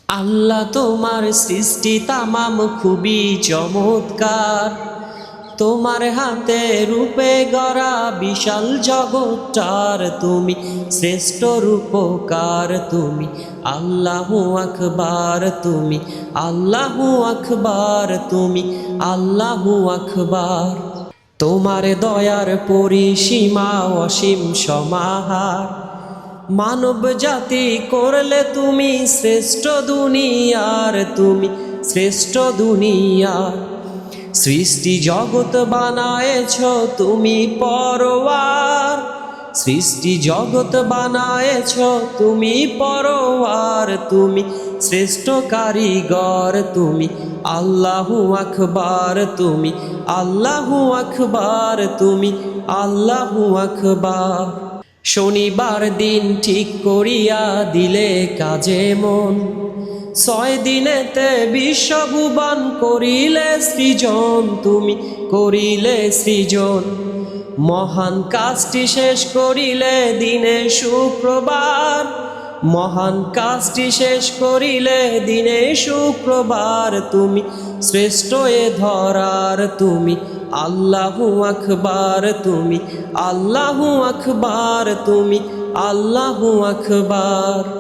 আল্লাহ তোমার সৃষ্টি তামাম খুবই চমৎকার। তোমার হাতে রূপে গড়া বিশাল জগৎটার তুমি শ্রেষ্ঠ রূপকার। তুমি আল্লাহু আকবার, তুমি আল্লাহু আকবার, তুমি আল্লাহু আকবার। তোমার দয়ার পরিসীমা অসীম সমাহার। মানব জাতি করলে তুমি শ্রেষ্ঠ দুনিয়ার, তুমি শ্রেষ্ঠ দুনিয়ার। সৃষ্টি জগৎ বানায়েছ তুমি পরওয়ার, সৃষ্টি জগৎ বানায়েছ তুমি পরওয়ার। তুমি শ্রেষ্ঠ কারিগর, তুমি আল্লাহু আকবার, তুমি আল্লাহু আকবার, তুমি আল্লাহু আকবার। শনিবার দিন ঠিক করিয়া দিলে কাজে মন, 6 দিনেতে বিশ্বভুবন করিলে সৃজন, তুমি করিলে সৃজন। মহান কাজটি শেষ করিলে দিনে শুক্রবার, মহান কাজটি শেষ করিলে দিনে শুক্রবার। তুমি শ্রেষ্ঠ এ ধরার, তুমি আল্লাহু আকবার, তুমি আল্লাহু আকবার, তুমি আল্লাহু আকবার।